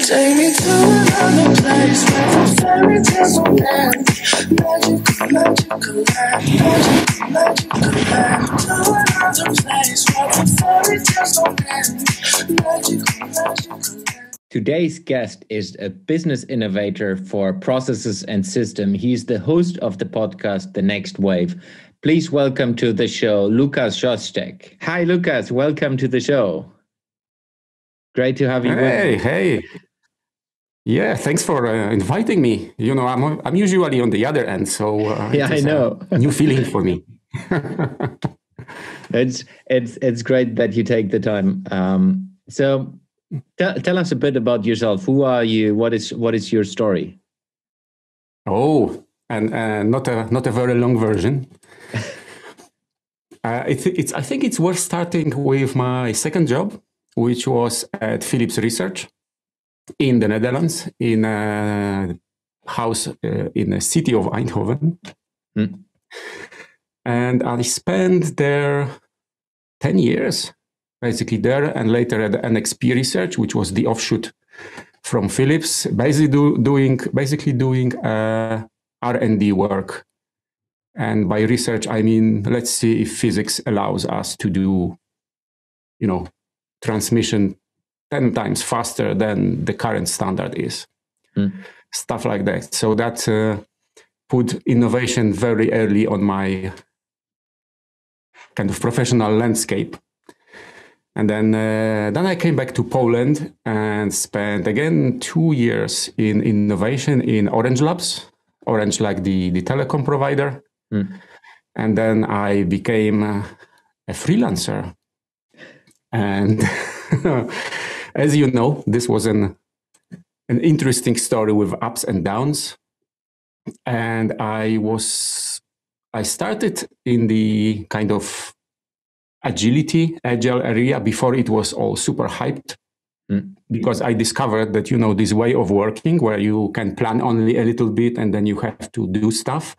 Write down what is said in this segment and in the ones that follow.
Take me to another place where the fairy tales don't end. Magical, magical land, magical, magical land. To another place where the fairy tales don't end. Magical, magical land. Today's guest is a business innovator for processes and system. He's the host of the podcast, The Next Wave. Please welcome to the show, Lukas Szostek. Hi, Lukas. Welcome to the show. Great to have you. Hey. Yeah, thanks for inviting me. You know, I'm usually on the other end, so yeah, I know. A new feeling for me. It's great that you take the time. So tell us a bit about yourself. Who are you? What is your story? Oh, and not a very long version. I think it's worth starting with my second job, which was at Philips Research in the Netherlands, in a house in the city of Eindhoven. Mm. And I spent there 10 years, basically there, and later at NXP Research, which was the offshoot from Philips, basically doing R&D work. And by research, I mean, let's see if physics allows us to do, transmission 10 times faster than the current standard is. Stuff like that. So that put innovation very early on my kind of professional landscape. And then I came back to Poland and spent again 2 years in innovation in Orange Labs, Orange like the telecom provider. And then I became a freelancer. And as you know, this was an interesting story with ups and downs. And I started in the kind of agile area before it was all super hyped. Because I discovered that, this way of working where you can plan only a little bit and then you have to do stuff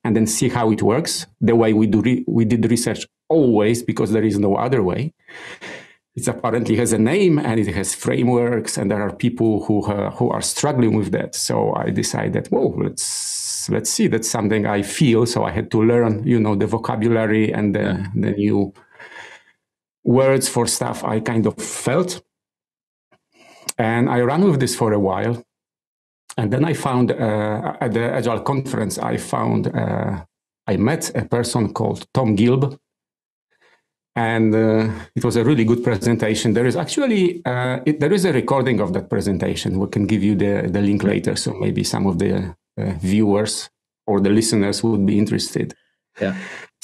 and then see how it works. The way we did research always, because there is no other way. It apparently has a name and it has frameworks, and there are people who are struggling with that. So I decided, let's see. That's something I feel. So I had to learn, the vocabulary and the new words for stuff I kind of felt. And I ran with this for a while. And then I found at the Agile conference, I met a person called Tom Gilb. And it was a really good presentation. There is actually, there is a recording of that presentation. We can give you the link later. So maybe some of the viewers or the listeners would be interested. Yeah.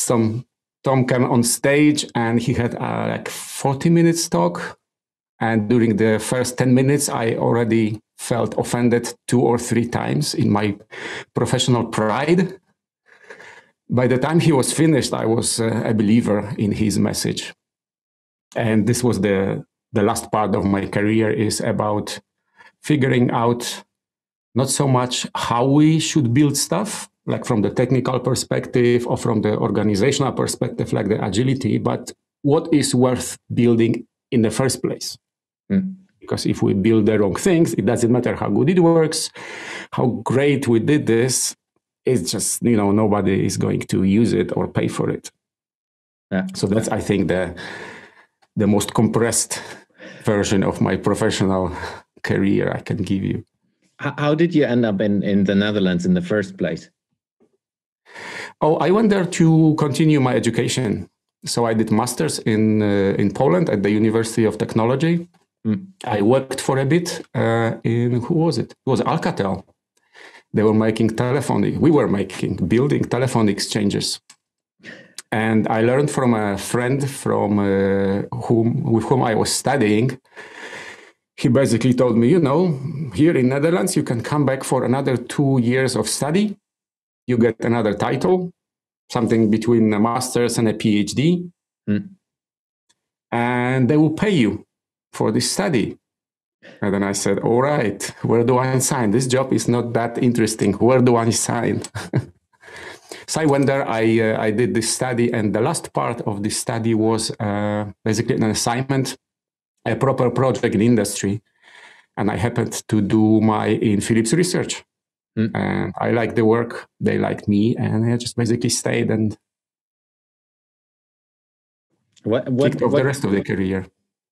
Tom came on stage and he had like 40 minutes talk. And during the first 10 minutes, I already felt offended 2 or 3 times in my professional pride. By the time he was finished, I was a believer in his message. And this was the last part of my career, is about figuring out not so much how we should build stuff, like from the technical perspective or from the organizational perspective, like the agility, but what is worth building in the first place. Because if we build the wrong things, it doesn't matter how good it works, how great we did this. It's just, nobody is going to use it or pay for it. Yeah. So that's, I think, the most compressed version of my professional career I can give you. How did you end up in the Netherlands in the first place? Oh, I went there to continue my education. So I did masters in Poland at the University of Technology. I worked for a bit who was it? It was Alcatel. They were making building telephone exchanges. And I learned from a friend with whom I was studying. He basically told me, here in Netherlands, you can come back for another 2 years of study. You get another title, something between a master's and a PhD. And they will pay you for this study. And then I said, all right, where do I sign? This job is not that interesting. Where do I sign? So I went there, I did this study, and the last part of this study was basically an assignment, a proper project in industry. and I happened to do in Philips research. And I like the work, they like me, and I just basically stayed and kicked off the rest of the career.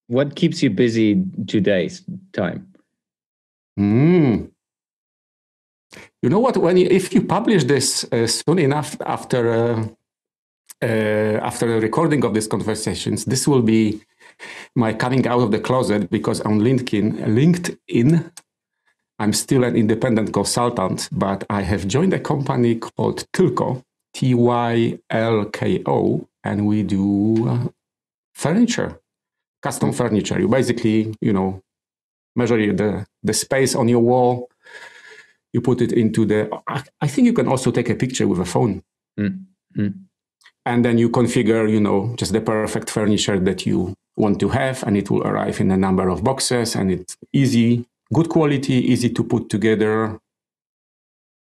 What keeps you busy today's time? You know what? If you publish this soon enough after the recording of these conversations, this will be my coming out of the closet, because on LinkedIn, I'm still an independent consultant, but I have joined a company called Tylko, Tylko, and we do furniture, custom furniture. You basically, measure the space on your wall. You put it into I think you can also take a picture with a phone. And then you configure, just the perfect furniture that you want to have, and it will arrive in a number of boxes, and it's easy, good quality, easy to put together.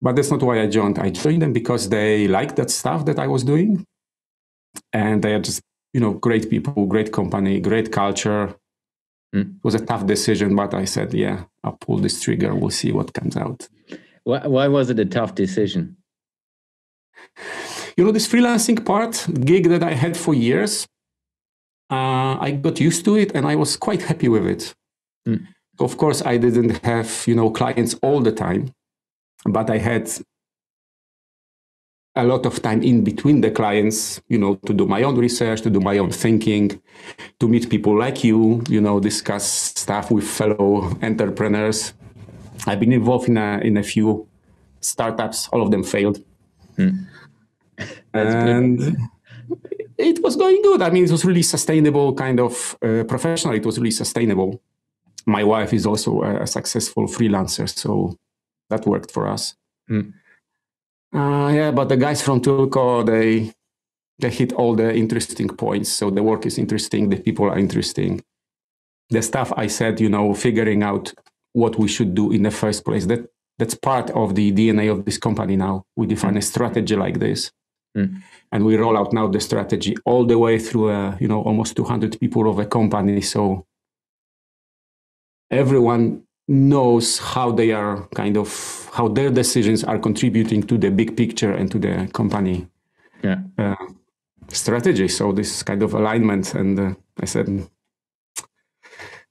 But that's not why I joined. I joined them because they liked that stuff that I was doing. And they are just, great people, great company, great culture. It was a tough decision, but I said, yeah, I'll pull this trigger. We'll see what comes out. Why was it a tough decision? This freelancing gig that I had for years, I got used to it and I was quite happy with it. Of course, I didn't have, clients all the time, but I had a lot of time in between the clients, to do my own research, to do my own thinking, to meet people like you, discuss stuff with fellow entrepreneurs. I've been involved in a few startups. All of them failed. And it was going good. I mean, it was really sustainable kind of professional. It was really sustainable. My wife is also a successful freelancer, so that worked for us. But the guys from Tylko, they hit all the interesting points. So the work is interesting, the people are interesting. The stuff I said, figuring out what we should do in the first place, that's part of the DNA of this company now. We define a strategy like this. And we roll out now the strategy all the way through, almost 200 people of a company. So everyone knows how their decisions are contributing to the big picture and to the company strategy. So this kind of alignment. And I said,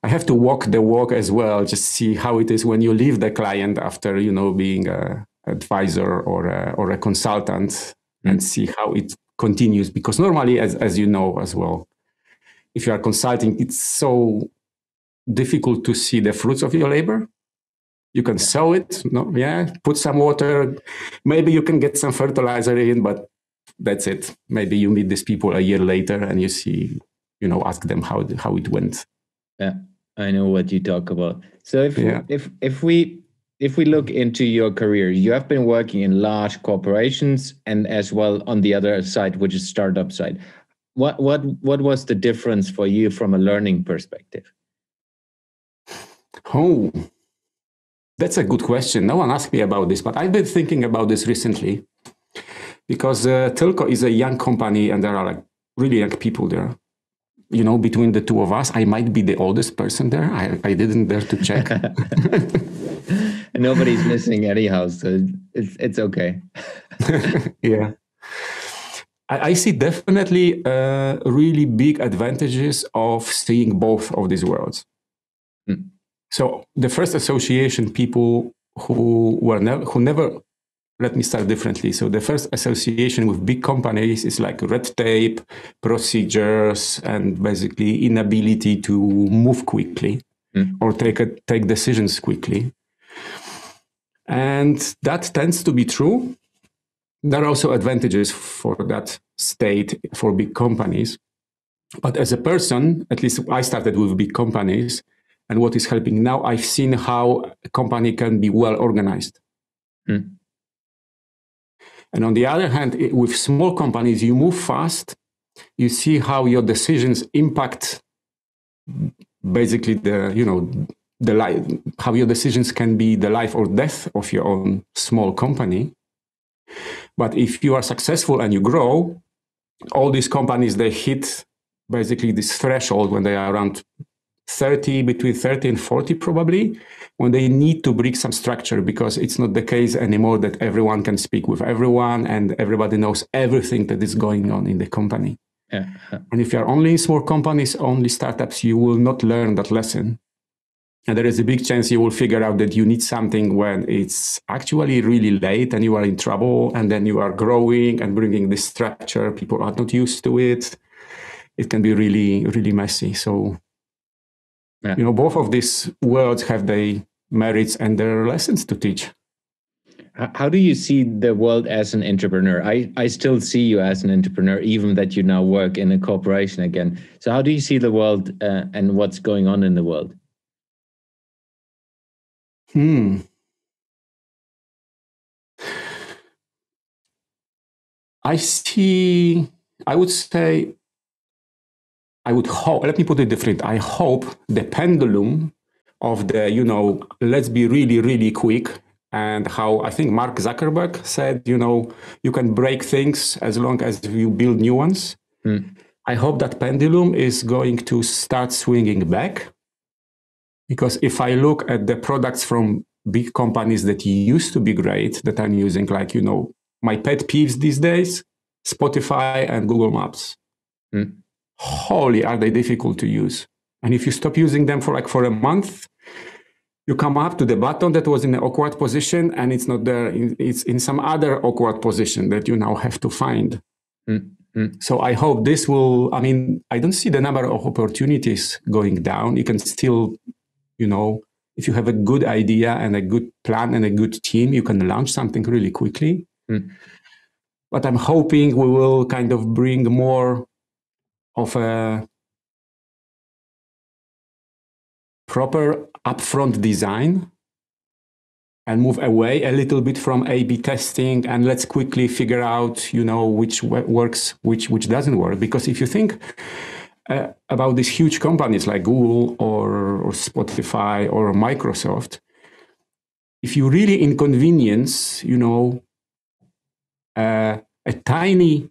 I have to walk the walk as well, just see how it is when you leave the client after, being an advisor or a consultant, and see how it continues. Because normally, as you know as well, if you are consulting, it's so difficult to see the fruits of your labor. You can sow it, put some water, maybe you can get some fertilizer in, but that's it. Maybe you meet these people a year later and you see, ask them how it went. Yeah, I know what you talk about. So if we look into your career, you have been working in large corporations and as well on the other side, which is startup side. What was the difference for you from a learning perspective? Oh, that's a good question. No one asked me about this, but I've been thinking about this recently because Tylko is a young company and there are really young people there. Between the two of us, I might be the oldest person there. I didn't dare to check. Nobody's listening anyhow, so it's okay. Yeah. I see definitely really big advantages of seeing both of these worlds. So the first association, people who never, let me start differently. So the first association with big companies is like red tape, procedures, and basically inability to move quickly or take decisions quickly. And that tends to be true. There are also advantages for that state for big companies. But as a person, at least I started with big companies. And what is helping now, I've seen how a company can be well organized. And on the other hand, with small companies, you move fast. You see how your decisions impact basically the life, how your decisions can be the life or death of your own small company. But if you are successful and you grow, all these companies, they hit basically this threshold when they are around between 30 and 40 probably, when they need to bring some structure, because it's not the case anymore that everyone can speak with everyone and everybody knows everything that is going on in the company. Yeah. And if you're only in small companies, only startups, you will not learn that lesson. And there is a big chance you will figure out that you need something when it's actually really late and you are in trouble, and then you are growing and bringing this structure. People are not used to it. It can be really, really messy. So, both of these worlds have their merits and their lessons to teach. How do you see the world as an entrepreneur? I still see you as an entrepreneur, even that you now work in a corporation again. So how do you see the world and what's going on in the world? Let me put it different. I hope the pendulum of the, let's be really, really quick, and how I think Mark Zuckerberg said, you can break things as long as you build new ones. I hope that pendulum is going to start swinging back. Because if I look at the products from big companies that used to be great, that I'm using, like, my pet peeves these days, Spotify and Google Maps. Holy, are they difficult to use. And if you stop using them for a month, you come up to the button that was in an awkward position and it's not there. It's in some other awkward position that you now have to find. So I hope this will, I don't see the number of opportunities going down. You can still, if you have a good idea and a good plan and a good team, you can launch something really quickly. But I'm hoping we will kind of bring more of a proper upfront design and move away a little bit from A/B testing, and let's quickly figure out, which works, which doesn't work. Because if you think about these huge companies like Google or Spotify or Microsoft, if you really inconvenience, a tiny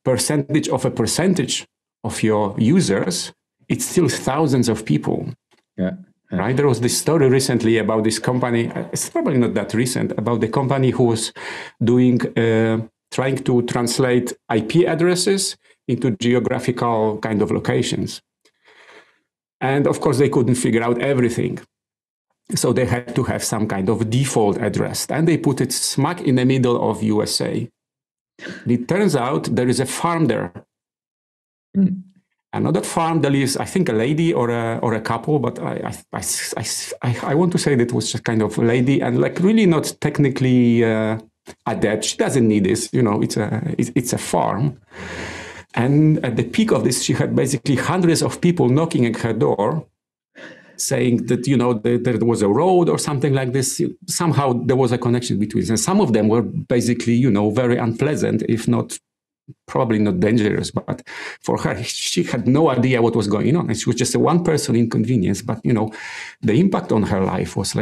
percentage of your users, it's still thousands of people. Right? There was this story recently about this company. It's probably not that recent, about the company who was trying to translate IP addresses into geographical kind of locations. And of course, they couldn't figure out everything. So they had to have some kind of default address, and they put it smack in the middle of USA. It turns out there is a farm there. And on that farm, there lives, I think, a lady or a couple, but I want to say that it was just kind of a lady, and really not technically adept. She doesn't need this, it's a farm. And at the peak of this, she had basically hundreds of people knocking at her door, saying that, there was a road or something like this. Somehow there was a connection between them. And some of them were basically, very unpleasant, if not, probably not dangerous. But for her, she had no idea what was going on. And she was just a one-person inconvenience. But, the impact on her life was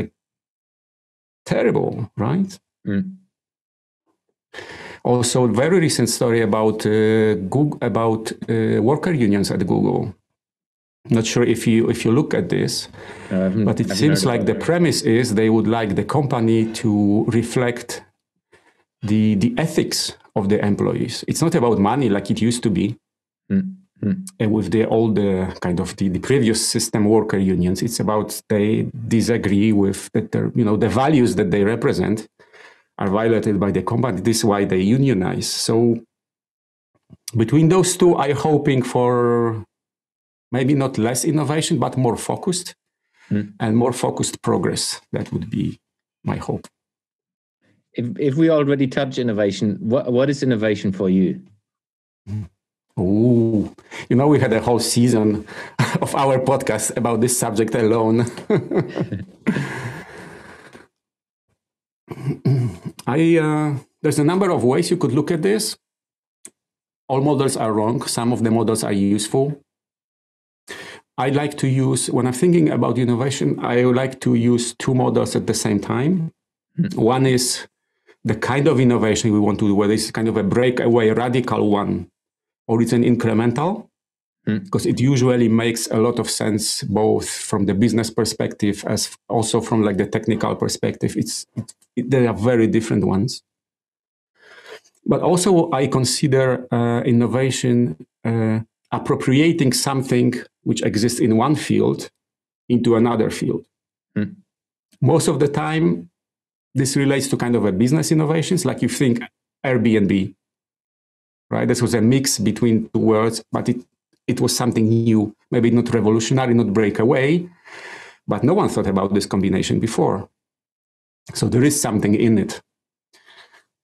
terrible, right? Also, a very recent story about Google, about worker unions at Google. Not sure if you look at this, but it seems like the premise is they would like the company to reflect the ethics of the employees. It's not about money like it used to be. And with the previous system worker unions, it's about they disagree with that the values that they represent are violated by the company. This is why they unionize. So between those two, I'm hoping for maybe not less innovation, but more focused and more focused progress. That would be my hope. If we already touch innovation, what is innovation for you? Oh, we had a whole season of our podcast about this subject alone. There's a number of ways you could look at this. All models are wrong. Some of the models are useful. I like to use, when I'm thinking about innovation, I would like to use two models at the same time. One is the kind of innovation we want to do, whether it's kind of a breakaway radical one, or it's an incremental. because it usually makes a lot of sense both from the business perspective as also from like the technical perspective. They are very different ones. But also I consider innovation appropriating something which exists in one field into another field. Most of the time, this relates to kind of a business innovations, like you think Airbnb, right? This was a mix between two words, but it was something new, maybe not revolutionary, not breakaway, but no one thought about this combination before. So there is something in it.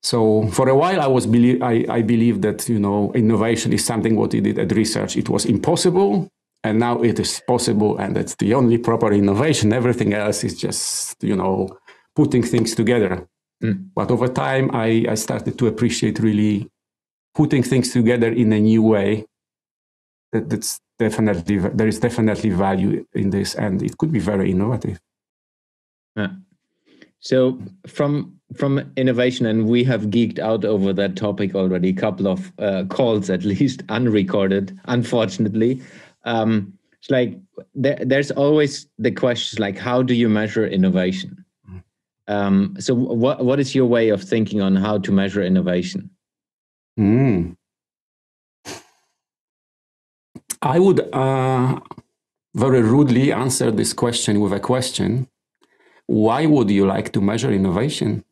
So for a while, I believed that, innovation is something what we did at research. It was impossible, and now it is possible, and that's the only proper innovation. Everything else is just, putting things together. But over time, I started to appreciate really putting things together in a new way. There is definitely value in this, and it could be very innovative. Yeah. So from innovation, and we have geeked out over that topic already, a couple of calls at least, unrecorded, unfortunately. It's like there's always the questions like, how do you measure innovation? So what is your way of thinking on how to measure innovation? I would very rudely answer this question with a question. Why would you like to measure innovation?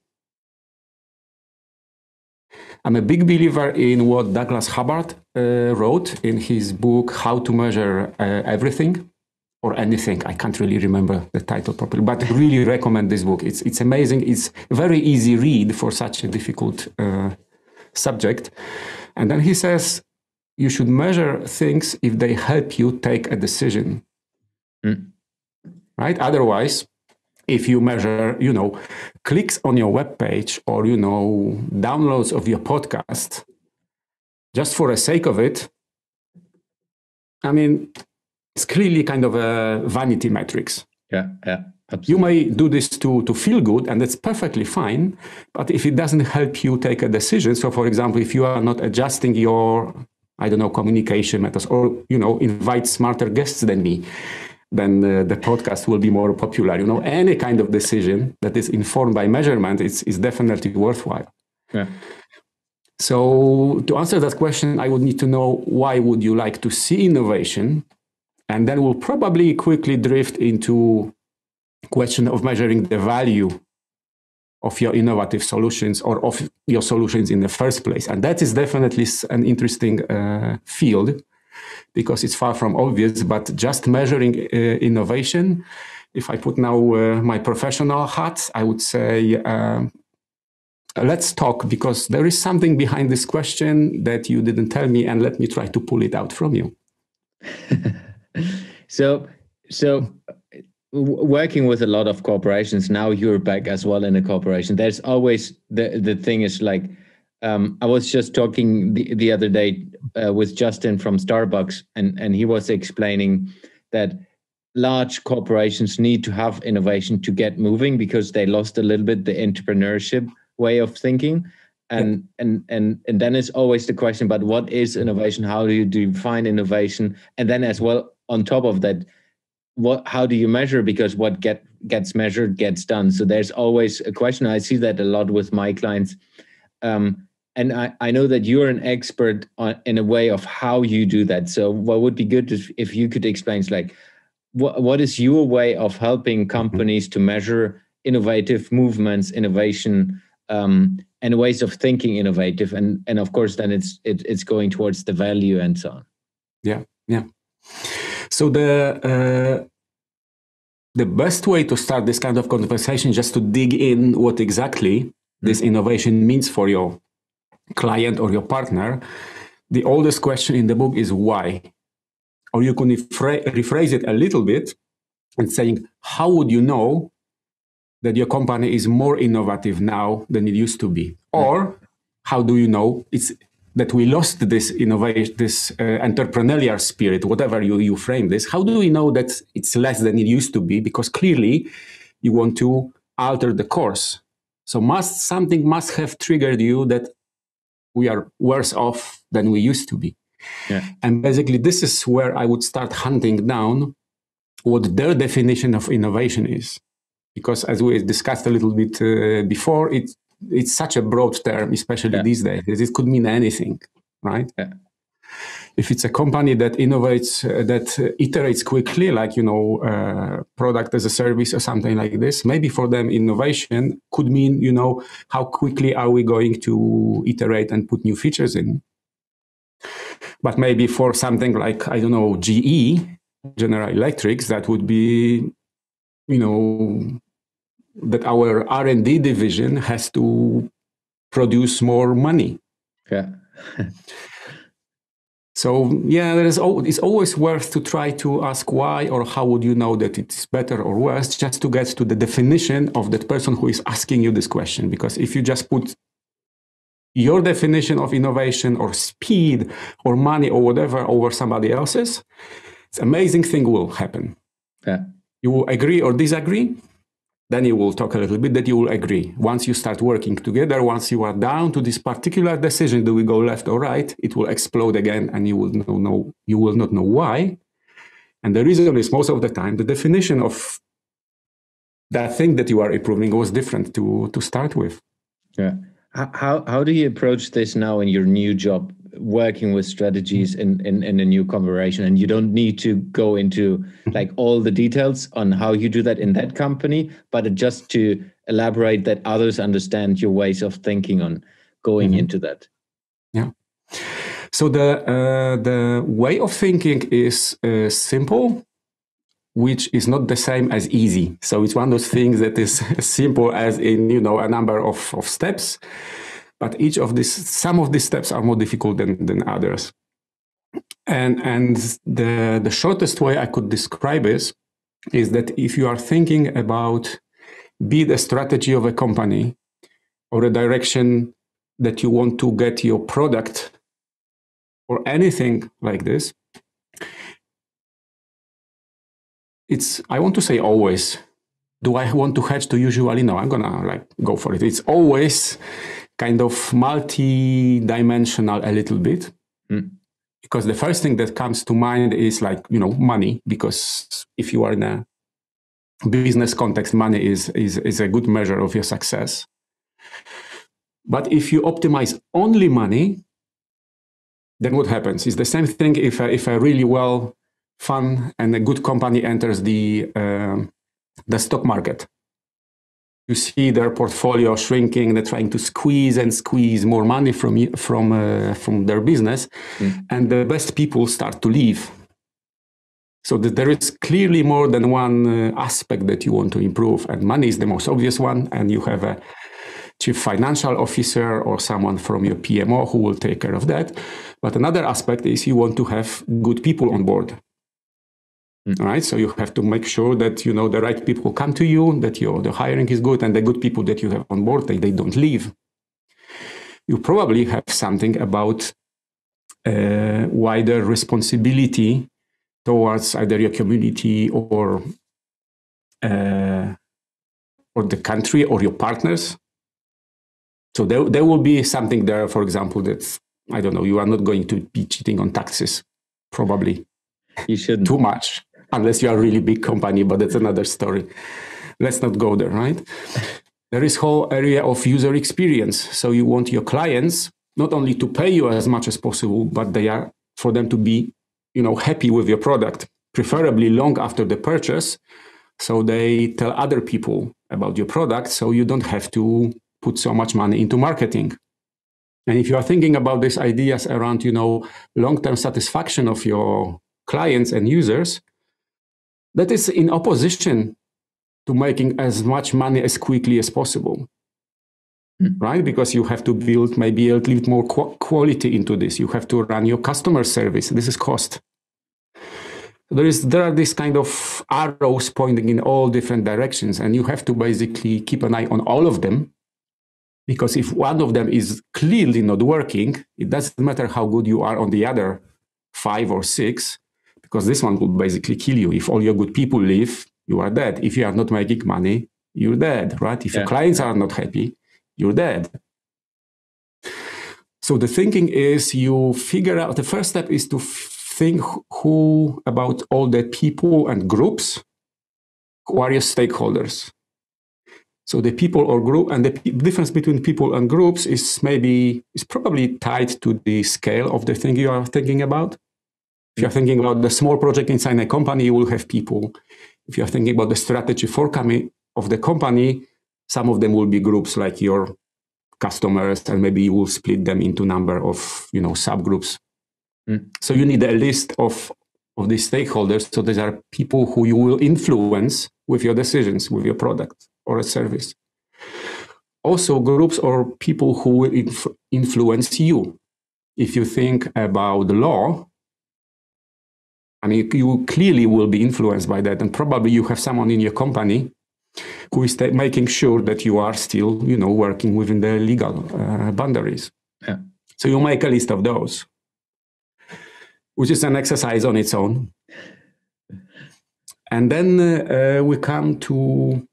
I'm a big believer in what Douglas Hubbard wrote in his book, How to Measure Everything or Anything. I can't really remember the title properly, but I really recommend this book. It's amazing. It's a very easy read for such a difficult subject. And then he says, you should measure things if they help you take a decision, right? Otherwise, if you measure, clicks on your webpage or, downloads of your podcast, just for the sake of it, I mean, it's clearly kind of a vanity metrics. Yeah, absolutely. You may do this to feel good, and that's perfectly fine. But if it doesn't help you take a decision, so for example, if you are not adjusting your, communication methods or, invite smarter guests than me, then the podcast will be more popular. Any kind of decision that is informed by measurement is definitely worthwhile. Yeah. So to answer that question, I would need to know why would you like to see innovation? And then we'll probably quickly drift into question of measuring the value of your innovative solutions or of your solutions in the first place. And that is definitely an interesting field, because it's far from obvious, but just measuring innovation, if I put now my professional hat, I would say, let's talk, because there is something behind this question that you didn't tell me, and let me try to pull it out from you. So working with a lot of corporations, now you're back as well in a corporation. There's always the thing is like, I was just talking the other day with Justin from Starbucks, and he was explaining that large corporations need to have innovation to get moving, because they lost a little bit the entrepreneurship way of thinking. And then it's always the question about what is innovation? How do you define innovation? And then as well, on top of that, how do you measure? Because what gets measured gets done. So there's always a question. I see that a lot with my clients. And I know that you're an expert in a way of how you do that. So what would be good if you could explain, like, what is your way of helping companies to measure innovative movements, innovation, and ways of thinking innovative, and of course then it's going towards the value and so on. Yeah. So the best way to start this kind of conversation, just to dig in what exactly this innovation means for your client or your partner. The oldest question in the book is why, or you can rephrase it a little bit and saying, how would you know that your company is more innovative now than it used to be? Or how do you know it's that we lost this innovation, this entrepreneurial spirit, whatever you frame this? How do we know that it's less than it used to be? Because clearly you want to alter the course. So something must have triggered you that we are worse off than we used to be. Yeah. And basically, this is where I would start hunting down what their definition of innovation is. Because as we discussed a little bit before, it's such a broad term, especially these days. It could mean anything, right? Yeah. If it's a company that innovates, that iterates quickly, like, product as a service or something like this, maybe for them innovation could mean, how quickly are we going to iterate and put new features in? But maybe for something like, I don't know, GE, General Electric, that would be, that our R&D division has to produce more money. Yeah. So it's always worth to try to ask why, or how would you know that it's better or worse, just to get to the definition of that person who is asking you this question. Because if you just put your definition of innovation or speed or money or whatever over somebody else's, it's amazing thing will happen. Yeah. You will agree or disagree. Then you will talk a little bit that you will agree. Once you start working together, once you are down to this particular decision, do we go left or right? It will explode again, and you will not know why. And the reason is most of the time the definition of that thing that you are improving was different to start with. Yeah. How do you approach this now in your new job, working with strategies in a new collaboration? And you don't need to go into like all the details on how you do that in that company, but just to elaborate that others understand your ways of thinking on going into that. Yeah. So the way of thinking is simple, which is not the same as easy. So it's one of those things that is simple as in, a number of steps, but some of these steps are more difficult than others. And the shortest way I could describe is that if you are thinking about be the strategy of a company or a direction that you want to get your product or anything like this, I want to say always. Do I want to hedge to usually? No, I'm gonna go for it. It's always kind of multi-dimensional a little bit. Because the first thing that comes to mind is money, because if you are in a business context, money is a good measure of your success. But if you optimize only money, then what happens? It's the same thing if a really fun and a good company enters the stock market. You see their portfolio shrinking. They're trying to squeeze more money from their business, and the best people start to leave. So there is clearly more than one aspect that you want to improve, and money is the most obvious one. And you have a chief financial officer or someone from your PMO who will take care of that. But another aspect is you want to have good people on board. Right, so you have to make sure that the right people come to you, that the hiring is good, and the good people that you have on board they don't leave. You probably have something about wider responsibility towards either your community or the country or your partners. So there will be something there, for example, that I don't know. You are not going to be cheating on taxes, probably. You shouldn't. Too much. Unless you are a really big company, but that's another story. Let's not go there, right? There is whole area of user experience. So you want your clients not only to pay you as much as possible, but for them to be, happy with your product, preferably long after the purchase. So they tell other people about your product, so you don't have to put so much money into marketing. And if you are thinking about these ideas around, long-term satisfaction of your clients and users, that is in opposition to making as much money as quickly as possible, right? Because you have to build maybe a little bit more quality into this. You have to run your customer service. This is cost. There are these kind of arrows pointing in all different directions, and you have to basically keep an eye on all of them. Because if one of them is clearly not working, it doesn't matter how good you are on the other 5 or 6. Because this one will basically kill you. If all your good people leave, you are dead. If you are not making money, you're dead, right? If your clients are not happy, you're dead. So the thinking is you figure out, the first step is to think about all the people and groups who are your stakeholders. So the people or group, and the difference between people and groups is probably tied to the scale of the thing you are thinking about. If you're thinking about the small project inside a company, you will have people. If you're thinking about the strategy of the company, some of them will be groups like your customers, and maybe you will split them into number of subgroups. So you need a list of these stakeholders. So these are people who you will influence with your decisions, with your product or a service. Also, groups or people who will influence you. If you think about the law, I mean, you clearly will be influenced by that, and probably you have someone in your company who is making sure that you are still, working within the legal boundaries. Yeah. So you make a list of those, which is an exercise on its own. And then we come to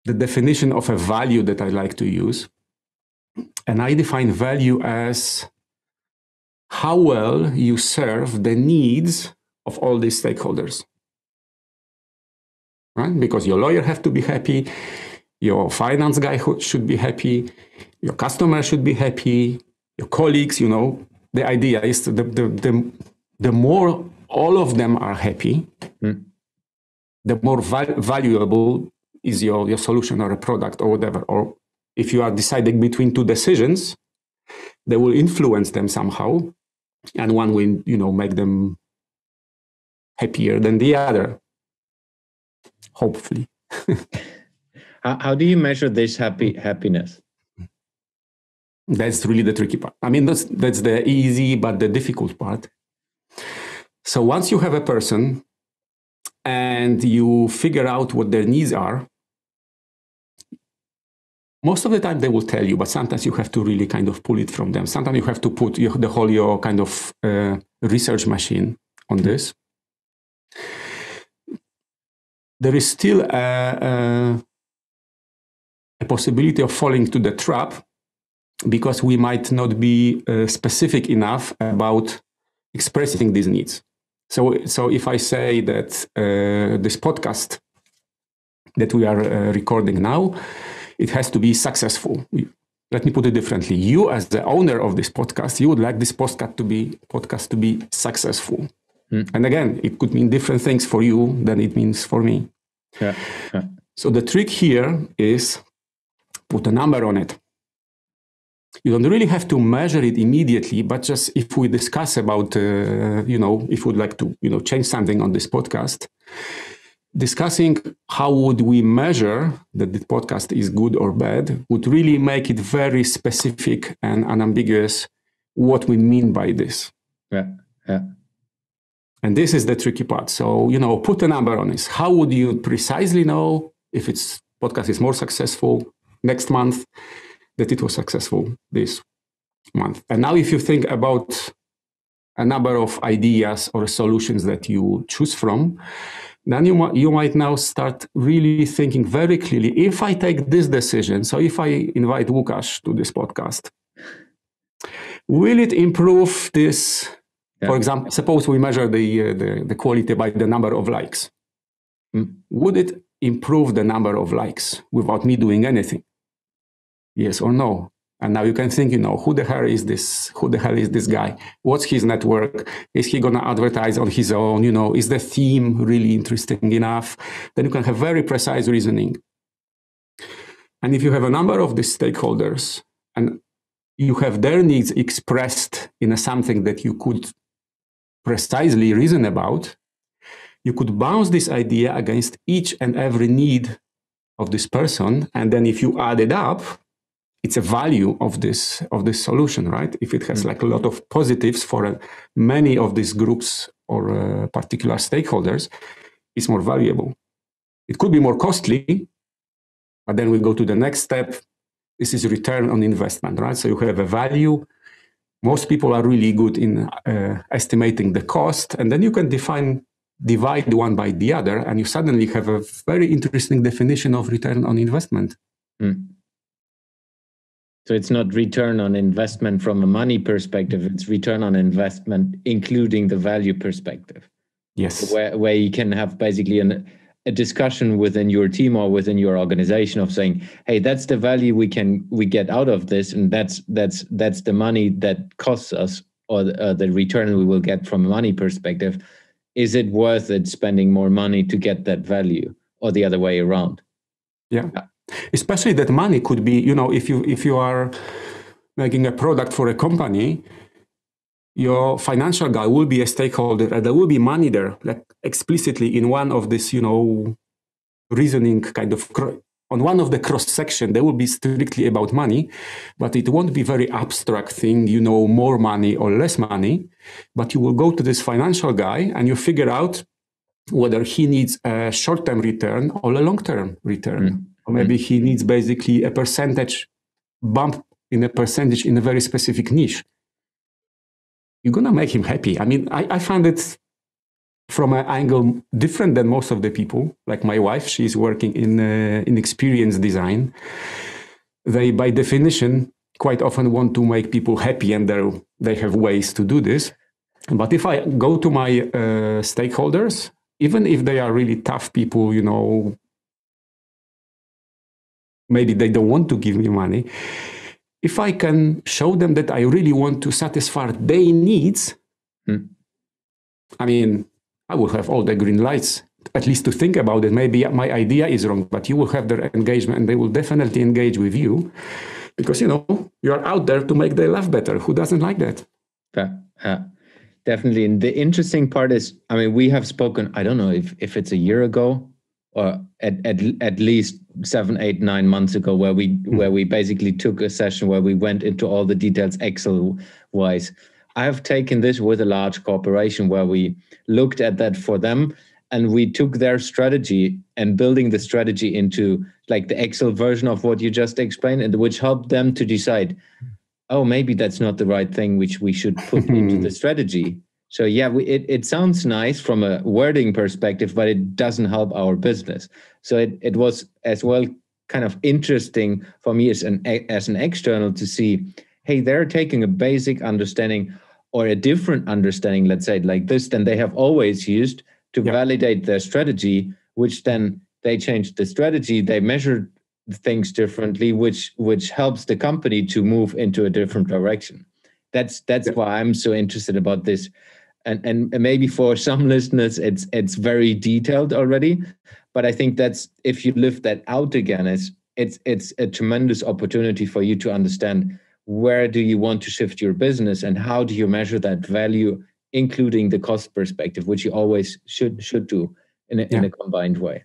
the definition of a value that I like to use. And I define value as how well you serve the needs of all these stakeholders. Right? Because your lawyer has to be happy, your finance guy should be happy, your customer should be happy, your colleagues, the idea is the more all of them are happy, the more valuable is your solution or a product or whatever. Or if you are deciding between two decisions, they will influence them somehow, and one will, make them happier than the other. Hopefully. How do you measure this happiness? That's really the tricky part. I mean, that's the easy but the difficult part. So once you have a person and you figure out what their needs are, most of the time they will tell you, but sometimes you have to really kind of pull it from them. Sometimes you have to put your kind of research machine on this. There is still a possibility of falling to the trap because we might not be specific enough about expressing these needs. So if I say that this podcast that we are recording now, it has to be successful. Let me put it differently. You, as the owner of this podcast, you would like this podcast to be successful. And again, it could mean different things for you than it means for me. Yeah. So the trick here is put a number on it. You don't really have to measure it immediately, but just if we discuss about, if we'd like to, change something on this podcast, discussing how would we measure that the podcast is good or bad would really make it very specific and unambiguous what we mean by this. Yeah. And this is the tricky part. So, put a number on this. How would you precisely know if its podcast is more successful next month that it was successful this month? And now if you think about a number of ideas or solutions that you choose from, then you might now start really thinking very clearly, if I take this decision, so if I invite Łukasz to this podcast, will it improve this? Yeah. For example, suppose we measure the quality by the number of likes. Would it improve the number of likes without me doing anything? Yes or no? And now you can think, who the hell is this? Who the hell is this guy? What's his network? Is he going to advertise on his own? Is the theme really interesting enough? Then you can have very precise reasoning. And if you have a number of these stakeholders and you have their needs expressed in something that you could precisely reason about, you could bounce this idea against each and every need of this person. And then if you add it up, it's a value of this solution, right? If it has like a lot of positives for many of these groups or particular stakeholders, it's more valuable. It could be more costly, but then we go to the next step. This is return on investment, right? So you have a value. Most people are really good in estimating the cost, and then you can divide one by the other, and you suddenly have a very interesting definition of return on investment. So it's not return on investment from a money perspective, it's return on investment, including the value perspective. Yes. Where you can have basically a discussion within your team or within your organization of saying, hey, that's the value we get out of this, and that's the money that costs us, or the return we will get from a money perspective. Is it worth it spending more money to get that value, or the other way around? Yeah. Especially that money could be, if you are making a product for a company, your financial guy will be a stakeholder, and there will be money there, like explicitly in one of this, reasoning kind of, on one of the cross section, there will be strictly about money, but it won't be very abstract thing, more money or less money, but you will go to this financial guy and you figure out whether he needs a short-term return or a long-term return. Mm-hmm. Or maybe he needs basically a percentage bump in a percentage in a very specific niche. You're going to make him happy. I mean, I find it from an angle different than most of the people. Like my wife, she's working in experience design. They, by definition, quite often want to make people happy, and they have ways to do this. But if I go to my stakeholders, even if they are really tough people, maybe they don't want to give me money. If I can show them that I really want to satisfy their needs, I mean, I will have all the green lights, at least to think about it. Maybe my idea is wrong, but you will have their engagement, and they will definitely engage with you because, you are out there to make their life better. Who doesn't like that? Definitely. And the interesting part is, I mean, we have spoken, I don't know if it's a year ago, or at least 7, 8, 9 months ago, where we basically took a session where we went into all the details Excel wise. I have taken this with a large corporation where we looked at that for them, and we took their strategy and building the strategy into like the Excel version of what you just explained, and which helped them to decide, oh, maybe that's not the right thing which we should put into the strategy. So yeah, it sounds nice from a wording perspective, but it doesn't help our business. So it was as well kind of interesting for me as an external to see, hey, they're taking a basic understanding or a different understanding, let's say like this, than they have always used to validate their strategy, which then they changed the strategy, they measured things differently, which helps the company to move into a different direction. That's why I'm so interested about this. And maybe for some listeners, it's very detailed already, but I think that's, if you lift that out again, it's a tremendous opportunity for you to understand where do you want to shift your business and how do you measure that value, including the cost perspective, which you always should do in a combined way.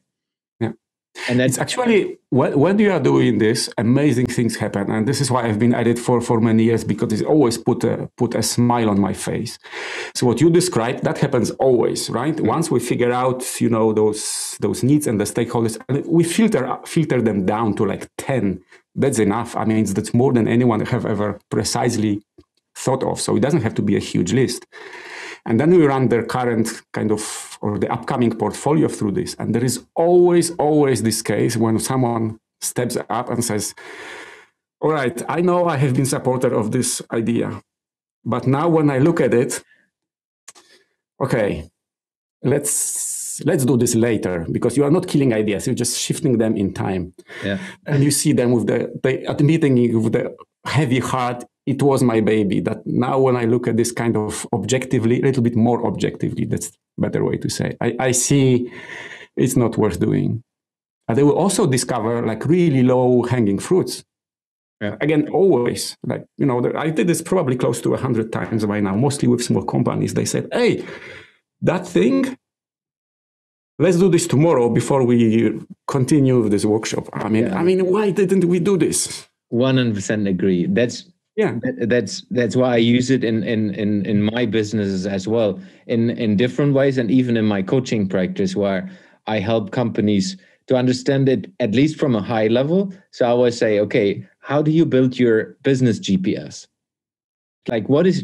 And it's actually, when you are doing this, amazing things happen. And this is why I've been at it for many years, because it always put a smile on my face. So what you described, that happens always, right? Mm-hmm. Once we figure out, those needs and the stakeholders, and we filter them down to like 10. That's enough. I mean, that's more than anyone have ever precisely thought of. So it doesn't have to be a huge list. And then we run their current or the upcoming portfolio through this. And there is always this case when someone steps up and says, all right, I know I have been supporter of this idea, but now when I look at it, okay, let's do this later, because you are not killing ideas. You're just shifting them in time. Yeah. And you see them admitting with the heavy heart, it was my baby. That now when I look at this kind of objectively, a little bit more objectively, that's a better way to say, I see it's not worth doing. And they will also discover like really low hanging fruits. Yeah. Again, always, like, I did this probably close to 100 times by now, mostly with small companies. They said, hey, that thing, let's do this tomorrow before we continue with this workshop. I mean, why didn't we do this? 100% agree. That's why I use it in my businesses as well, in different ways, and even in my coaching practice, where I help companies to understand it at least from a high level. So I always say, okay, how do you build your business GPS? Like, what is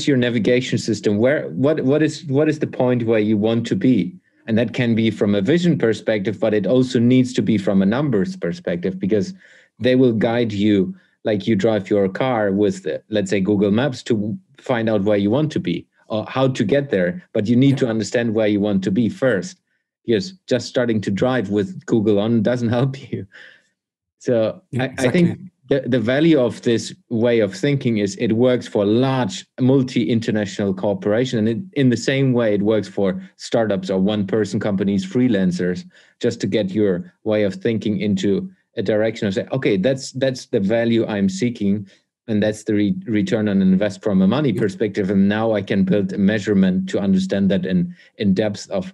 your navigation system? What is the point where you want to be? And that can be from a vision perspective, but it also needs to be from a numbers perspective, because they will guide you like you drive your car with, let's say, Google Maps to find out where you want to be or how to get there. But you need to understand where you want to be first, because just starting to drive with Google on doesn't help you. So I think the value of this way of thinking is it works for large multi-international corporation. And in the same way, it works for startups or one-person companies, freelancers, just to get your way of thinking into a direction of say, okay, that's the value I'm seeking. And that's the return on invest from a money perspective. And now I can build a measurement to understand that in depth of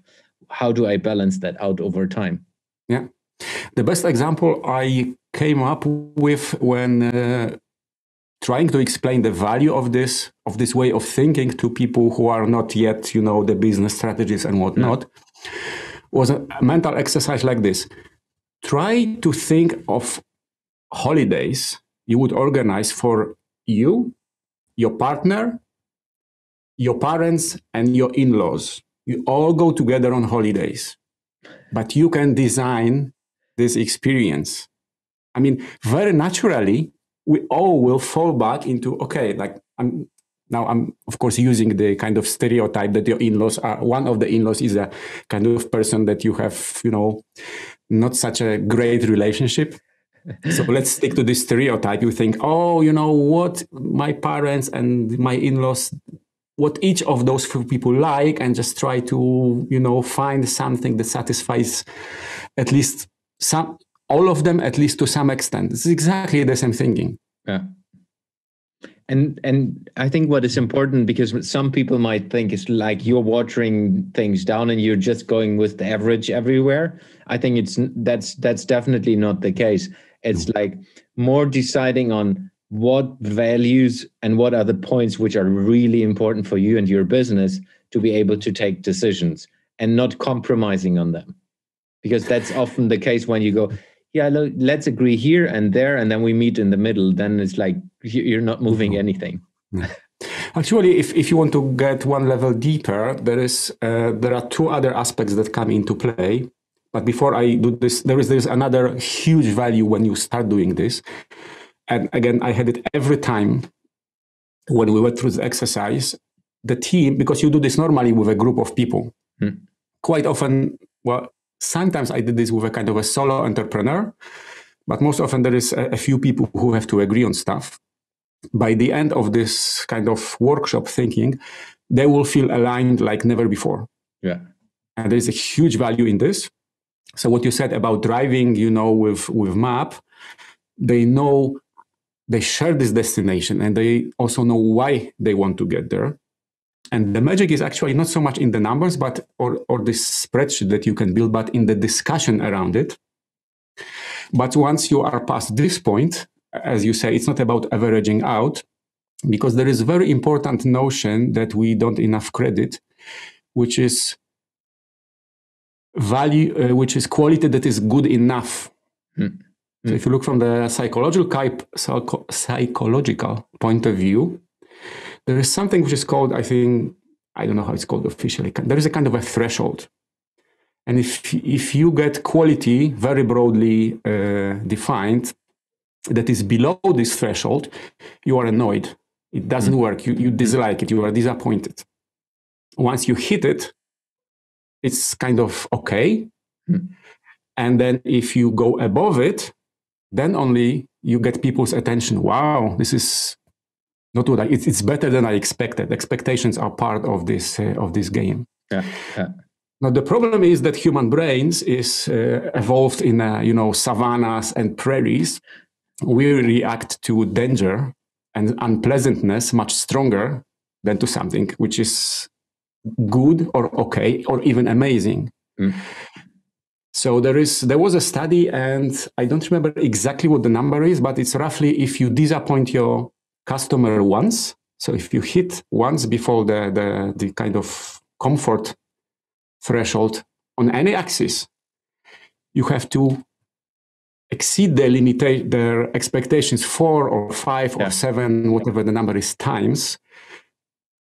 how do I balance that out over time. Yeah. The best example I came up with when trying to explain the value of this way of thinking to people who are not yet, the business strategists and whatnot, was a mental exercise like this. Try to think of holidays you would organize for you, your partner, your parents, and your in-laws. You all go together on holidays, but you can design this experience. I mean, very naturally, we all will fall back into, okay, like I'm of course using the kind of stereotype that your in-laws are, one of the in-laws is a kind of person that you have, not such a great relationship. So let's stick to this stereotype. You think, what my parents and my in-laws, what each of those few people like, and just try to, find something that satisfies at least all of them, at least to some extent. It's exactly the same thinking. Yeah. And I think what is important, because some people might think it's like you're watering things down and you're just going with the average everywhere. I think that's definitely not the case. It's like more deciding on what values and what are the points which are really important for you and your business to be able to take decisions and not compromising on them. Because that's often the case when you go, yeah, let's agree here and there, and then we meet in the middle. Then it's like you're not moving anything. Actually, if you want to get one level deeper, there are two other aspects that come into play. But before I do this, there's another huge value when you start doing this. And again, I had it every time when we went through the exercise, the team, because you do this normally with a group of people. Quite often, sometimes I did this with a kind of a solo entrepreneur, but most often there is a few people who have to agree on stuff. By the end of this kind of workshop thinking, they will feel aligned like never before. Yeah. And there's a huge value in this. So what you said about driving, with map, they know, they share this destination and they also know why they want to get there. And the magic is actually not so much in the numbers, but or this spreadsheet that you can build, but in the discussion around it. But once you are past this point, as you say, it's not about averaging out, because there is a very important notion that we don't enough credit, which is value, which is quality that is good enough. So if you look from the psychological point of view, there is something which is called, I don't know how it's called officially. There is a kind of a threshold. And if you get quality very broadly defined that is below this threshold, you are annoyed. It doesn't work. You dislike it. You are disappointed. Once you hit it, it's kind of okay. And then if you go above it, then only you get people's attention. Wow, this is not what it's better than I expected. Expectations are part of this game. Yeah. Now the problem is that human brains is evolved in savannas and prairies. We react to danger and unpleasantness much stronger than to something which is good or okay or even amazing. So there was a study, and I don't remember exactly what the number is, but it's roughly if you disappoint your customer once, so if you hit once before the kind of comfort threshold on any axis, you have to exceed their expectations 4 or 5 or 7, whatever the number is, times,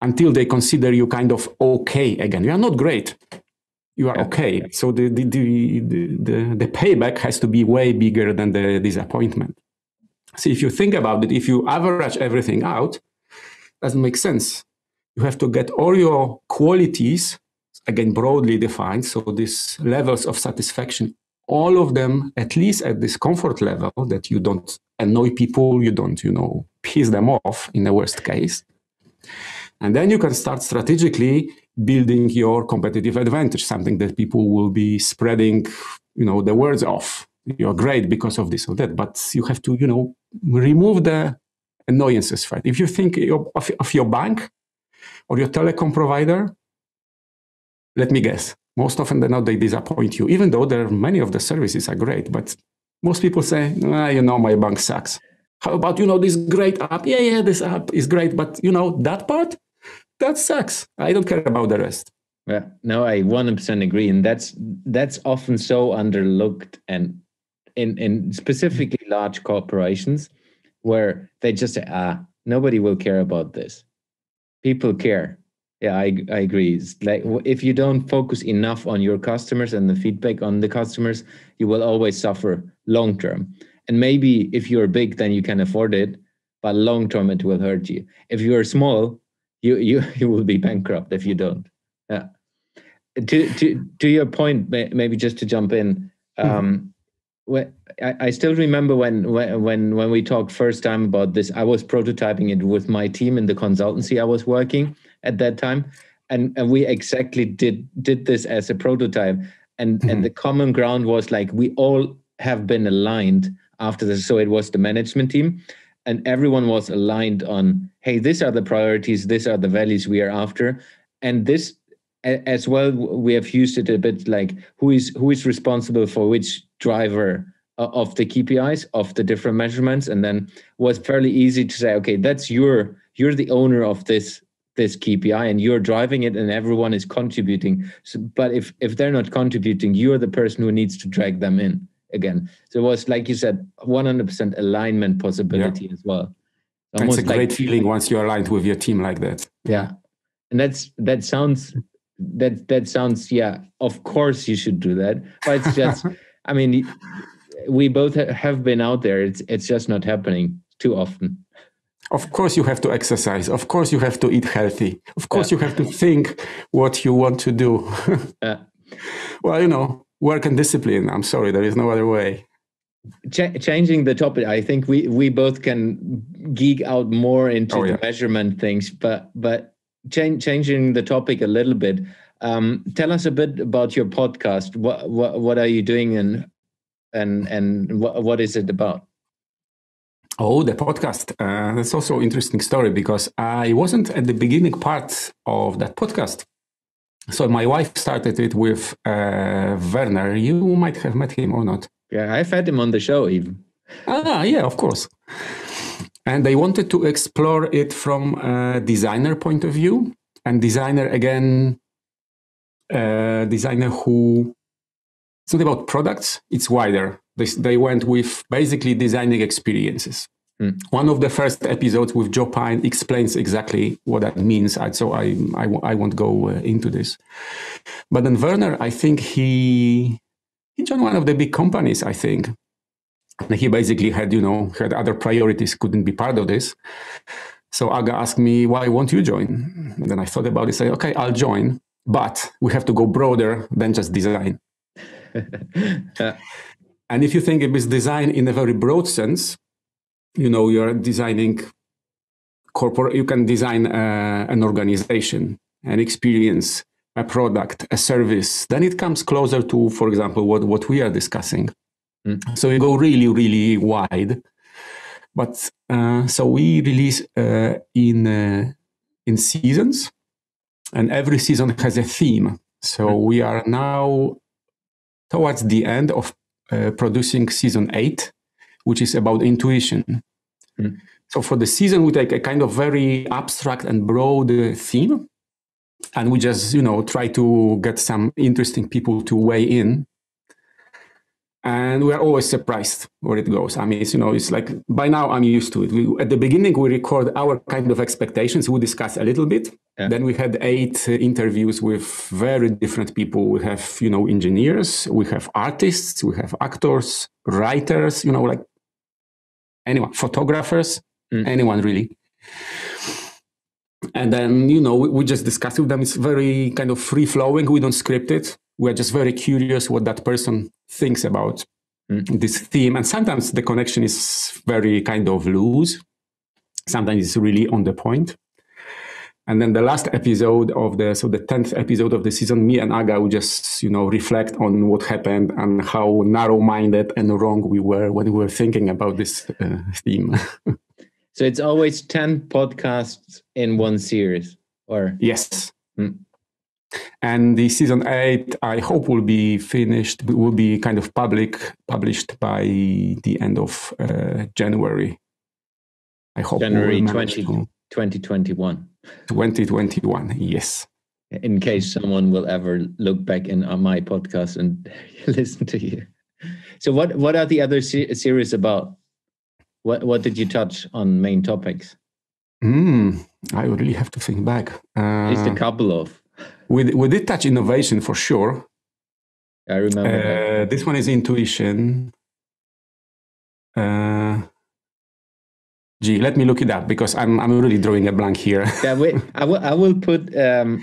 until they consider you kind of okay again. You are not great. You are okay. So the payback has to be way bigger than the disappointment. So if you think about it, if you average everything out, doesn't make sense. You have to get all your qualities, again, broadly defined. So these levels of satisfaction, all of them, at least at this comfort level, that you don't annoy people, you don't, piss them off in the worst case. And then you can start strategically building your competitive advantage, something that people will be spreading, the words of. You're great because of this or that, but you have to, remove the annoyances, right? If you think of your bank or your telecom provider, let me guess, most often than not, they disappoint you, even though many of the services are great. But most people say, my bank sucks. How about, this great app? Yeah, this app is great. But, that part, that sucks. I don't care about the rest. Yeah, no, I 100% agree. And that's often so underlooked, and in specifically large corporations where they just say, nobody will care about this. People care. Yeah, I agree. It's like if you don't focus enough on your customers and the feedback on the customers, you will always suffer long term. And maybe if you're big, then you can afford it, but long term it will hurt you. If you're small, you will be bankrupt if you don't. Yeah. To your point, maybe just to jump in, I still remember when we talked first time about this. I was prototyping it with my team in the consultancy I was working at that time, and we exactly did this as a prototype, and the common ground was like we all have been aligned after this. So it was the management team, and everyone was aligned on, hey, these are the priorities, these are the values we are after, and this as well. We have used it a bit like who is responsible for which driver of the KPIs of the different measurements, and then was fairly easy to say, okay, that's you're the owner of this KPI and you're driving it and everyone is contributing. So, but if they're not contributing, you're the person who needs to drag them in again. So it was, like you said, 100% alignment possibility as well. It's a great feeling once you're aligned with your team like that. Yeah. And that sounds, yeah, of course you should do that. But it's just, I mean, we both have been out there. It's just not happening too often. Of course you have to exercise. Of course you have to eat healthy. Of course you have to think what you want to do. Well, work and discipline. I'm sorry, there is no other way. Changing the topic, I think we both can geek out more into the measurement things, but changing the topic a little bit. Tell us a bit about your podcast. What are you doing and what is it about? Oh, the podcast. That's also an interesting story because I wasn't at the beginning part of that podcast. So my wife started it with Werner. You might have met him or not. Yeah, I've had him on the show even. Yeah, of course. And they wanted to explore it from a designer point of view. And designer who, it's not about products, it's wider. They went with basically designing experiences. One of the first episodes with Joe Pine explains exactly what that means. So I won't go into this. But then Werner, I think he joined one of the big companies, I think. And he basically had other priorities, couldn't be part of this. So Aga asked me, why won't you join? And then I thought about it, say, okay, I'll join, but we have to go broader than just design. And if you think of this design in a very broad sense, you're designing you can design an organization, an experience, a product, a service. Then it comes closer to, for example, what we are discussing. So you go really, really wide. But so we release in seasons, and every season has a theme. So we are now towards the end of producing season 8, which is about intuition. So for the season, we take a kind of very abstract and broad theme, and we just, try to get some interesting people to weigh in. And we are always surprised where it goes. I mean, it's like, by now I'm used to it. At the beginning, we record our kind of expectations. We discuss a little bit. Yeah. Then we had 8 interviews with very different people. We have, engineers, we have artists, we have actors, writers, anyone, photographers, anyone really. And then, we just discuss with them. It's very kind of free flowing. We don't script it. We're just very curious what that person thinks about this theme. And sometimes the connection is very kind of loose. Sometimes it's really on the point. And then the last episode of the 10th episode of the season, me and Aga would just, reflect on what happened and how narrow-minded and wrong we were when we were thinking about this theme. So it's always 10 podcasts in one series, or? Yes. And the season 8, I hope will be kind of published by the end of January. I hope January 2021. 2021, yes. In case someone will ever look back on my podcast and listen to you. So what are the other series about? What did you touch on main topics? I would really have to think back. Just a couple of. We did touch innovation for sure. I remember. This one is intuition. Let me look it up because I'm really drawing a blank here. Yeah, I will put a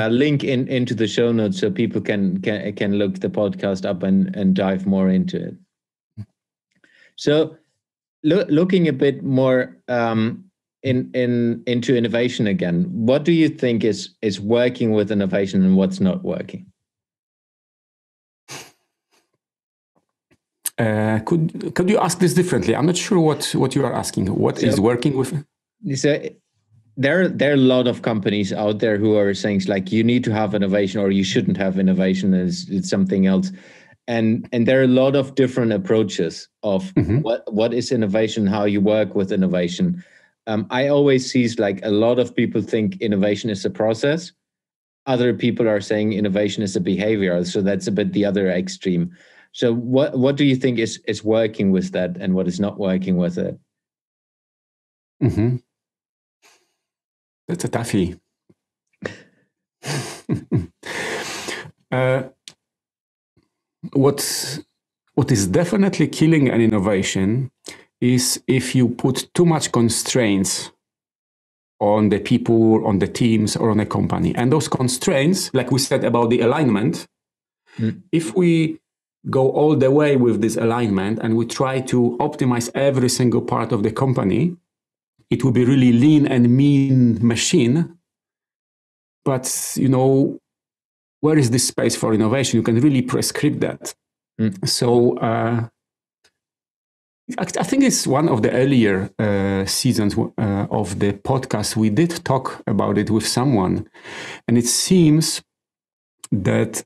link into the show notes so people can look the podcast up and dive more into it. So, looking a bit more into innovation again, what do you think is working with innovation and what's not working? Could you ask this differently? I'm not sure what you are asking. What is working with? So there are a lot of companies out there who are saying like you need to have innovation or you shouldn't have innovation. It's something else. And there are a lot of different approaches of what is innovation, how you work with innovation. I always see like a lot of people think innovation is a process. Other people are saying innovation is a behavior. So that's a bit the other extreme. So what do you think is working with that and what is not working with it? That's a toughie. What is definitely killing an innovation is if you put too much constraints on the people, on the teams, or on a company. And those constraints, like we said about the alignment, if we go all the way with this alignment and we try to optimize every single part of the company, it will be really lean and mean machine. But, where is this space for innovation? You can really prescribe that. So I think it's one of the earlier seasons of the podcast. We did talk about it with someone. And it seems that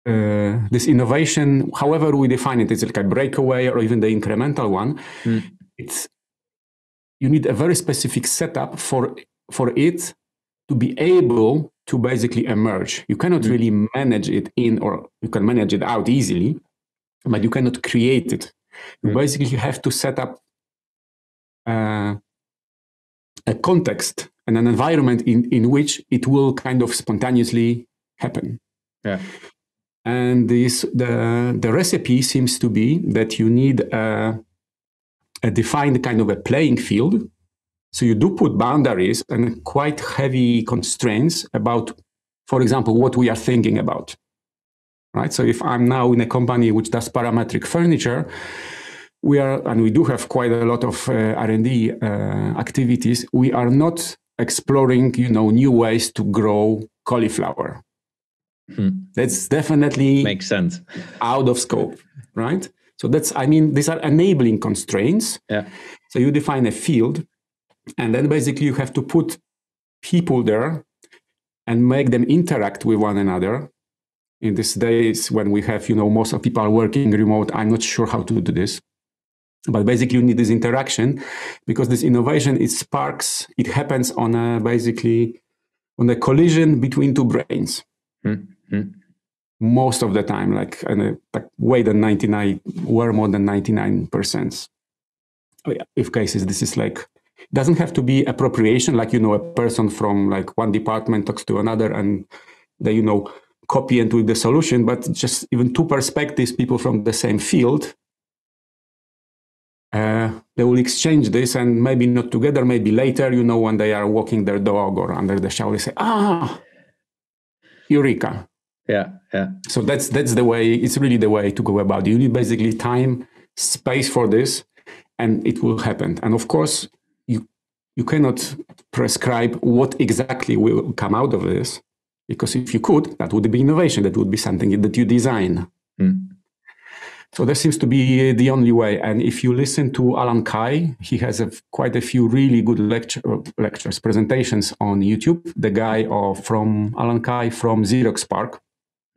this innovation, however we define it, it's like a breakaway or even the incremental one. You need a very specific setup for it to be able to basically emerge. You cannot really manage it in, or you can manage it out easily, but you cannot create it. You basically have to set up a context and an environment in which it will kind of spontaneously happen. Yeah. And the recipe seems to be that you need a defined kind of a playing field. So you do put boundaries and quite heavy constraints about, for example, what we are thinking about, right? So if I'm now in a company which does parametric furniture, we do have quite a lot of R&D activities. We are not exploring, new ways to grow cauliflower. That's definitely makes sense. Out of scope, right? So these are enabling constraints. Yeah. So you define a field, and then basically you have to put people there and make them interact with one another. In these days when we have, most of people are working remote, I'm not sure how to do this. But basically you need this interaction because this innovation, it happens on a collision between two brains. Most of the time, like more than 99%. If cases, this is like, doesn't have to be appropriation, like, a person from like one department talks to another and they, copy and with the solution, but just even two perspectives, people from the same field, they will exchange this, and maybe not together, maybe later, when they are walking their dog or under the shower, they say, eureka. Yeah. So that's the way, it's really the way to go about it. You need basically time, space for this, and it will happen. And of course, you cannot prescribe what exactly will come out of this, because if you could, that would be innovation. That would be something that you design. So that seems to be the only way. And if you listen to Alan Kai, he has quite a few really good lectures, presentations on YouTube. The guy from Alan Kai from Xerox PARC.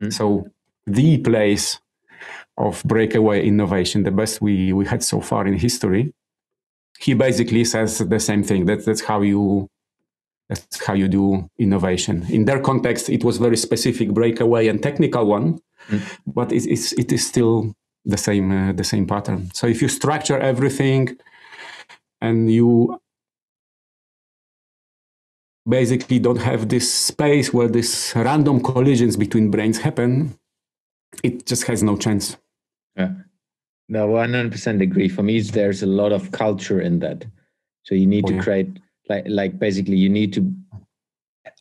So the place of breakaway innovation, the best we had so far in history. He basically says the same thing. That's how you do innovation. In their context, it was very specific breakaway and technical one, but it is still the same pattern. So if you structure everything and you basically don't have this space where these random collisions between brains happen, it just has no chance. Yeah. No, 100% agree. For me, there's a lot of culture in that. So you need to create, like basically you need to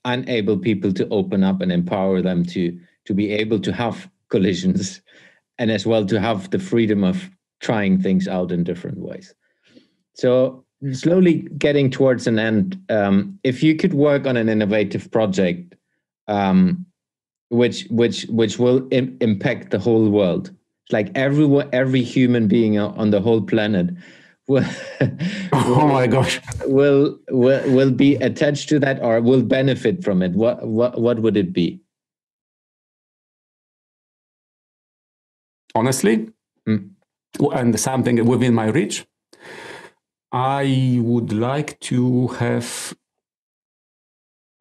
enable people to open up and empower them to be able to have collisions, and as well to have the freedom of trying things out in different ways. So slowly getting towards an end, if you could work on an innovative project, which will impact the whole world, like every human being on the whole planet will, oh my gosh, will be attached to that or will benefit from it, what would it be? Honestly, and something within my reach, I would like to have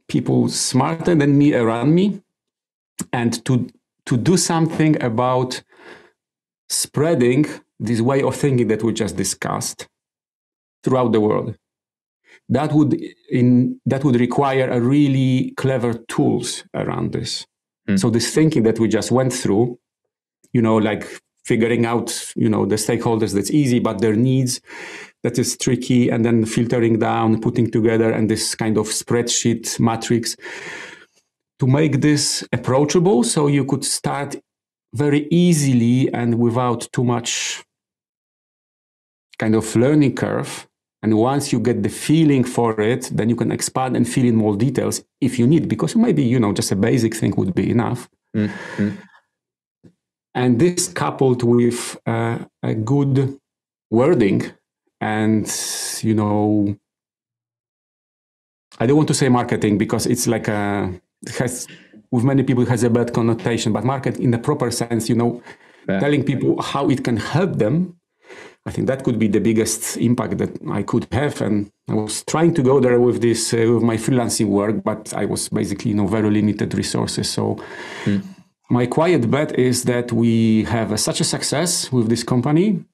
people smarter than me around me, and to do something about spreading this way of thinking that we just discussed throughout the world. That would require a really clever tools around this. So this thinking that we just went through, like figuring out, the stakeholders, that's easy, but their needs, that is tricky, and then filtering down, putting together, and this kind of spreadsheet matrix to make this approachable, so you could start very easily and without too much kind of learning curve. And once you get the feeling for it, then you can expand and fill in more details if you need, because maybe, just a basic thing would be enough. And this coupled with a good wording and, I don't want to say marketing because it's like with many people it has a bad connotation, but market in the proper sense, telling people how it can help them. I think that could be the biggest impact that I could have. And I was trying to go there with this, with my freelancing work, but I was basically, very limited resources. So my quiet bet is that we have such a success with this company.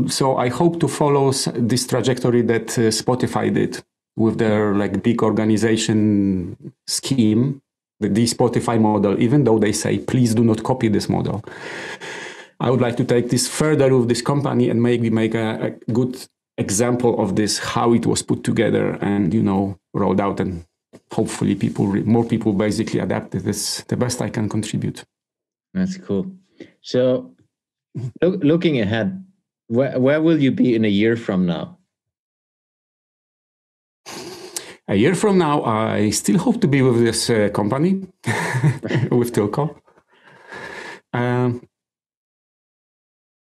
So I hope to follow this trajectory that Spotify did with their big organization scheme, the Spotify model, even though they say, please do not copy this model. I would like to take this further with this company and maybe make a good example of this, how it was put together and, rolled out, and hopefully more people basically adapted. That's the best I can contribute. That's cool. So looking ahead, where will you be in a year from now? A year from now, I still hope to be with this company, with Tilco.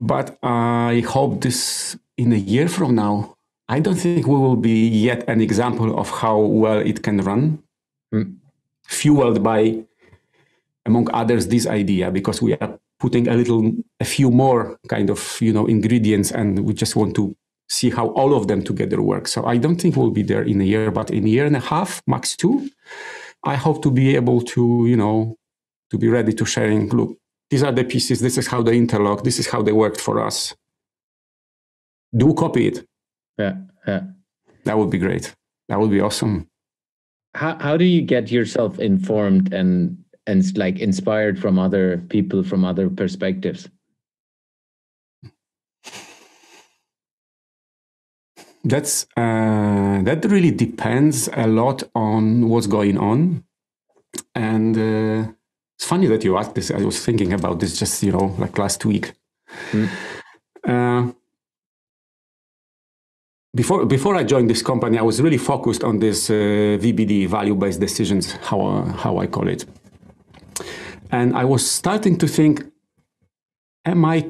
But I hope this, in a year from now, I don't think we will be yet an example of how well it can run, fueled by, among others, this idea, because we are putting a few more kind of, ingredients, and we just want to see how all of them together work. So I don't think we'll be there in a year, but in a year and a half, max 2, I hope to be able to, to be ready to sharing, look, these are the pieces, this is how they interlock, this is how they worked for us. Do copy it. Yeah. That would be great. That would be awesome. How do you get yourself informed and inspired from other people, from other perspectives? That really depends a lot on what's going on, and it's funny that you asked this. I was thinking about this just like last week. Before I joined this company, I was really focused on this VBD, value-based decisions, how I call it, and I was starting to think, am I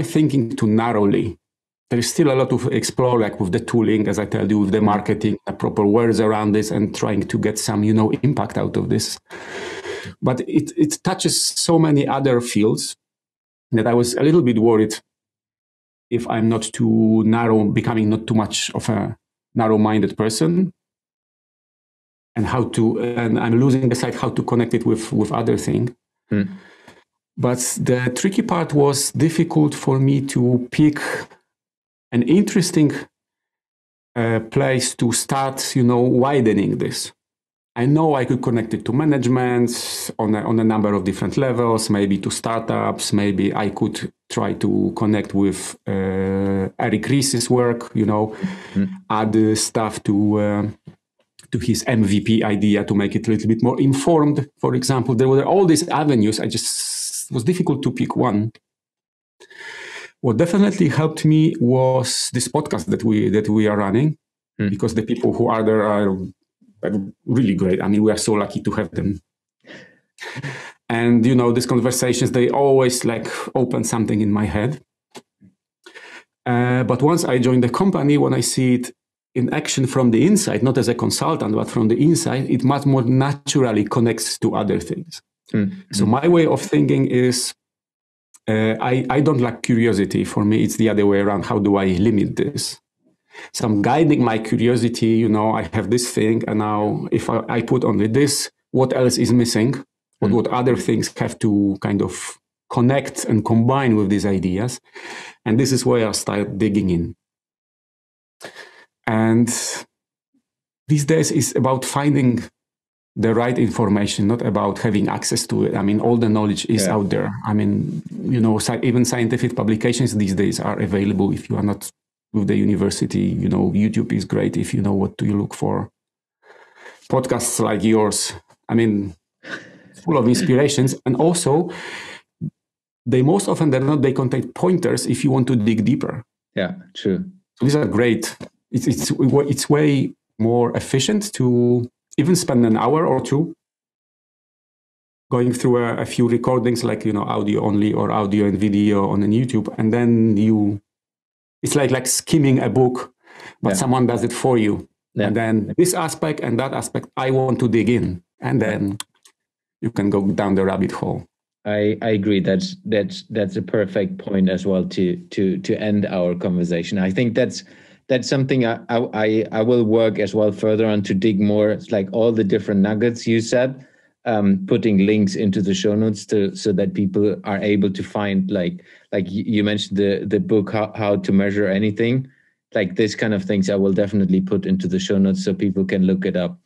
thinking too narrowly? There is still a lot to explore, like with the tooling, as I tell you, with the marketing, the proper words around this, and trying to get some, impact out of this. But it touches so many other fields that I was a little bit worried if I'm not too narrow, becoming not too much of a narrow-minded person, and I'm losing the sight how to connect it with other things. But the tricky part was difficult for me to pick an interesting place to start, widening this. I know I could connect it to management on a number of different levels, maybe to startups. Maybe I could try to connect with Eric Ries's work, add stuff to his MVP idea to make it a little bit more informed. For example, there were all these avenues. It was difficult to pick one. What definitely helped me was this podcast that we are running, because the people who are there are really great. I mean, we are so lucky to have them. And, these conversations, they always open something in my head. But once I joined the company, when I see it in action from the inside, not as a consultant, but from the inside, it much more naturally connects to other things. So my way of thinking is, I don't lack curiosity. For me, it's the other way around. How do I limit this? So I'm guiding my curiosity. I have this thing, and now if I put only this, what else is missing? What other things have to kind of connect and combine with these ideas? And this is where I start digging in. And these days is about finding the right information, not about having access to it. I mean, all the knowledge is out there. I mean, even scientific publications these days are available if you are not with the university. YouTube is great if you know what to look for. Podcasts like yours, I mean, full of inspirations. And also, they most often than not, they contain pointers if you want to dig deeper. Yeah, true. So these are great. It's way more efficient to even spend an hour or two going through a few recordings, audio only or audio and video on YouTube, and then it's like skimming a book, but someone does it for you. Yeah. And then this aspect and that aspect, I want to dig in, and then you can go down the rabbit hole. I agree. That's a perfect point as well to end our conversation. I think that's something I will work as well further on to dig more. It's like all the different nuggets you said, putting links into the show notes so that people are able to find like you mentioned the book how to measure anything, like this kind of things. I will definitely put into the show notes so people can look it up.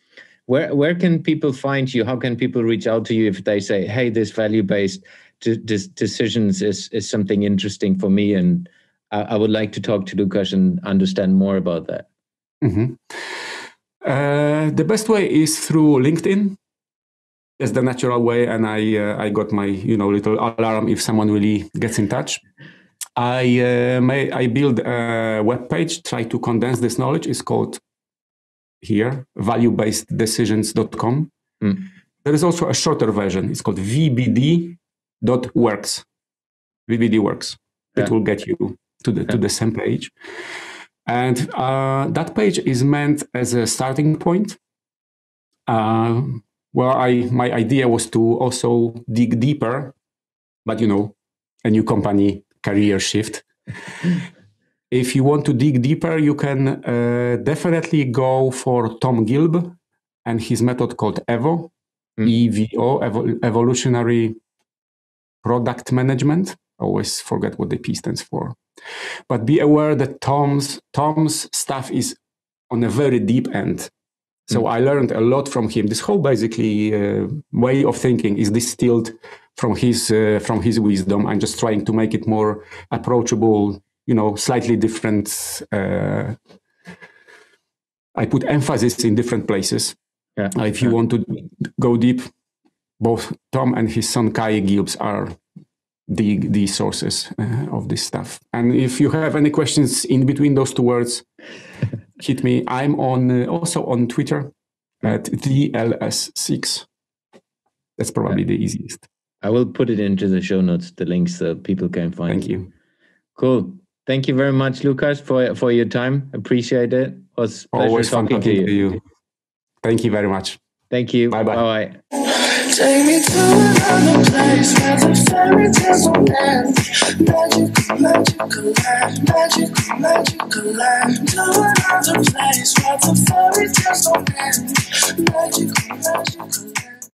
Where can people find you? How can people reach out to you if they say, hey, this value-based decisions is something interesting for me, and I would like to talk to Lukasz and understand more about that? Mm-hmm. The best way is through LinkedIn. That's the natural way, and I got my little alarm if someone really gets in touch. I build a web page, try to condense this knowledge. It's called here valuebaseddecisions.com. There is also a shorter version. It's called vbd.works. VBD works. It will get you to the same page, and that page is meant as a starting point. Well, my idea was to also dig deeper, but a new company, career shift. If you want to dig deeper, you can definitely go for Tom Gilb and his method called EVO, EVO, Evolutionary Product Management. I always forget what the P stands for. But be aware that Tom's stuff is on a very deep end. So I learned a lot from him. This whole basically way of thinking is distilled from his wisdom. I'm just trying to make it more approachable, slightly different I put emphasis in different places. Yeah. If you want to go deep, both Tom and his son Kai Gilbs are the sources of this stuff. And if you have any questions in between those two words, hit me. I'm also on Twitter at TheLS6. That's probably the easiest. I will put it into the show notes, the links, so people can find. Thank you. Cool. Thank you very much, Lukasz, for your time. Appreciate it. It was a pleasure always talking to you. Thank you very much. Thank you. Bye-bye. Bye-bye. Take me to another place where the fairy tales don't end. Magical, magical land, magical, magical land. To another place where the fairy tales don't end. Magical, magical land.